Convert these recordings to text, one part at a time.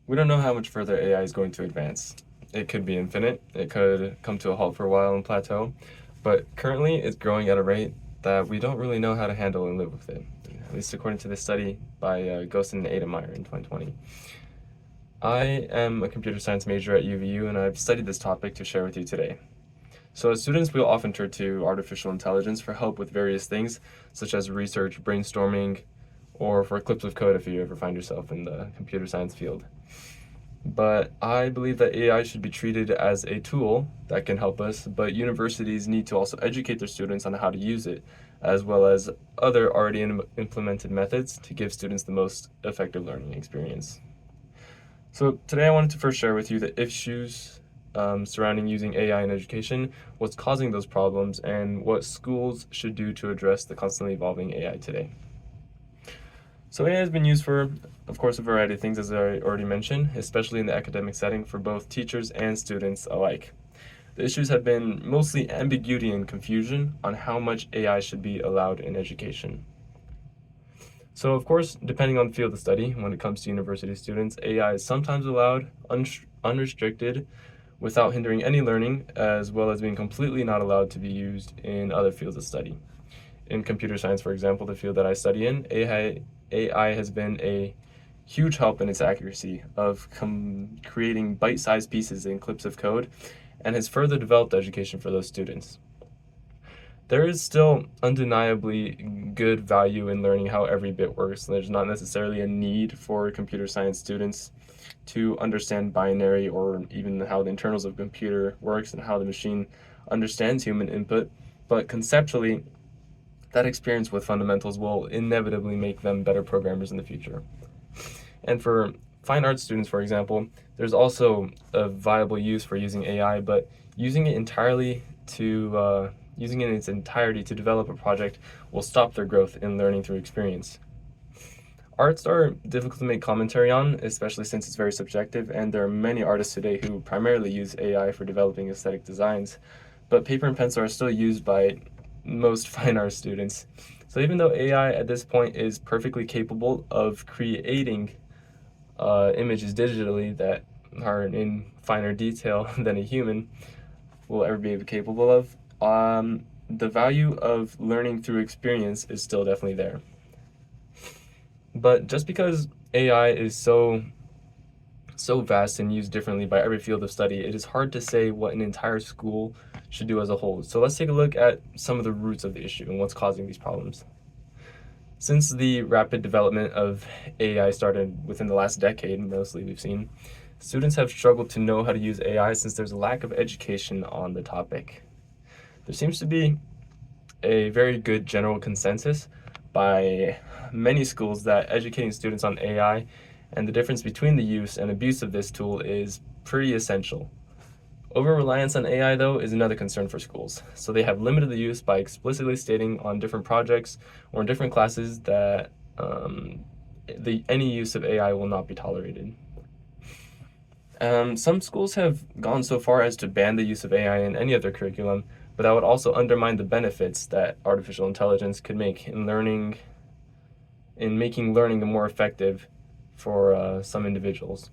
We don't know how much further AI is going to advance. It could be infinite, it could come to a halt for a while and plateau, but currently it's growing at a rate that we don't really know how to handle and live with it, at least according to this study by Gosen and Ademeyer in 2020. I am a computer science major at UVU and I've studied this topic to share with you today. So as students, we'll often turn to artificial intelligence for help with various things, such as research, brainstorming, or for clips of code if you ever find yourself in the computer science field. But I believe that AI should be treated as a tool that can help us, but universities need to also educate their students on how to use it, as well as other already implemented methods to give students the most effective learning experience. So today I wanted to first share with you the issues surrounding using AI in education, what's causing those problems, and what schools should do to address the constantly evolving AI today. So AI has been used for, of course, a variety of things, as I already mentioned, especially in the academic setting for both teachers and students alike. The issues have been mostly ambiguity and confusion on how much AI should be allowed in education. So, of course, depending on the field of study, when it comes to university students, AI is sometimes allowed unrestricted without hindering any learning, as well as being completely not allowed to be used in other fields of study. In computer science, for example, the field that I study in, AI has been a huge help in its accuracy of creating bite-sized pieces in clips of code and has further developed education for those students. There is still undeniably good value in learning how every bit works. There's not necessarily a need for computer science students to understand binary or even how the internals of a computer works and how the machine understands human input, but conceptually, that experience with fundamentals will inevitably make them better programmers in the future. And for fine arts students, for example, there's also a viable use for using AI, but using it using it in its entirety to develop a project will stop their growth in learning through experience. Arts are difficult to make commentary on, especially since it's very subjective, and there are many artists today who primarily use AI for developing aesthetic designs, but paper and pencil are still used by most fine art students. So even though AI at this point is perfectly capable of creating images digitally that are in finer detail than a human will ever be capable of, the value of learning through experience is still definitely there. But just because AI is so vast and used differently by every field of study, it is hard to say what an entire school should do as a whole. So let's take a look at some of the roots of the issue and what's causing these problems. Since the rapid development of AI started within the last decade, mostly we've seen, students have struggled to know how to use AI since there's a lack of education on the topic. There seems to be a very good general consensus by many schools that educating students on AI and the difference between the use and abuse of this tool is pretty essential. Over-reliance on AI, though, is another concern for schools, so they have limited the use by explicitly stating on different projects or in different classes that any use of AI will not be tolerated. Some schools have gone so far as to ban the use of AI in any of their curriculum, but that would also undermine the benefits that artificial intelligence could make in making learning more effective for some individuals.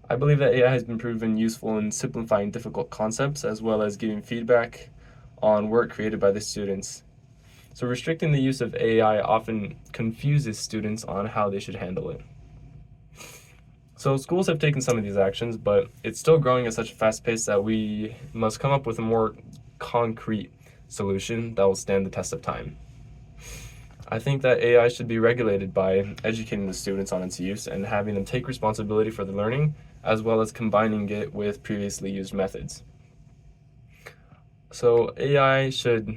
I believe that AI has been proven useful in simplifying difficult concepts as well as giving feedback on work created by the students. So restricting the use of AI often confuses students on how they should handle it. So schools have taken some of these actions, but it's still growing at such a fast pace that we must come up with a more concrete solution that will stand the test of time. I think that AI should be regulated by educating the students on its use and having them take responsibility for the learning, as well as combining it with previously used methods. So AI should,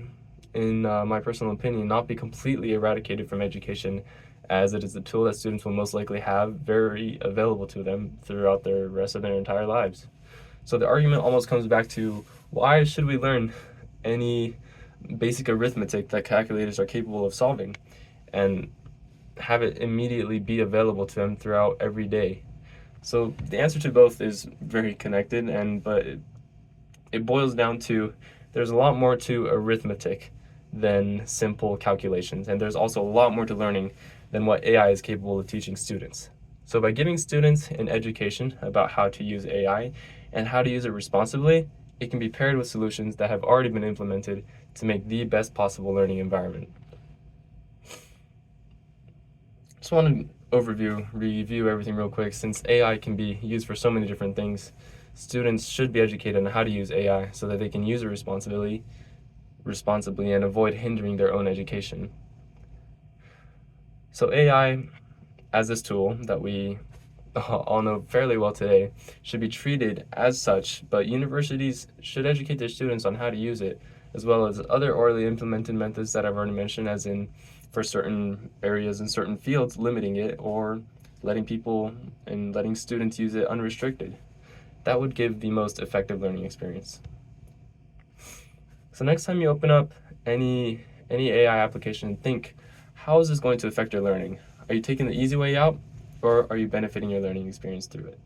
in my personal opinion, not be completely eradicated from education, as it is a tool that students will most likely have very available to them throughout the rest of their entire lives. So the argument almost comes back to, why should we learn any basic arithmetic that calculators are capable of solving and have it immediately be available to them throughout every day? So the answer to both is very connected, but it boils down to, there's a lot more to arithmetic than simple calculations, and there's also a lot more to learning than what AI is capable of teaching students. So by giving students an education about how to use AI and how to use it responsibly, it can be paired with solutions that have already been implemented to make the best possible learning environment. Just want to review everything real quick. Since AI can be used for so many different things, students should be educated on how to use AI so that they can use it responsibly and avoid hindering their own education. So AI, as this tool that we all know fairly well today, should be treated as such, but universities should educate their students on how to use it, as well as other orally implemented methods that I've already mentioned, as in for certain areas and certain fields, limiting it or letting students use it unrestricted. That would give the most effective learning experience. So next time you open up any AI application, think, how is this going to affect your learning? Are you taking the easy way out, or are you benefiting your learning experience through it?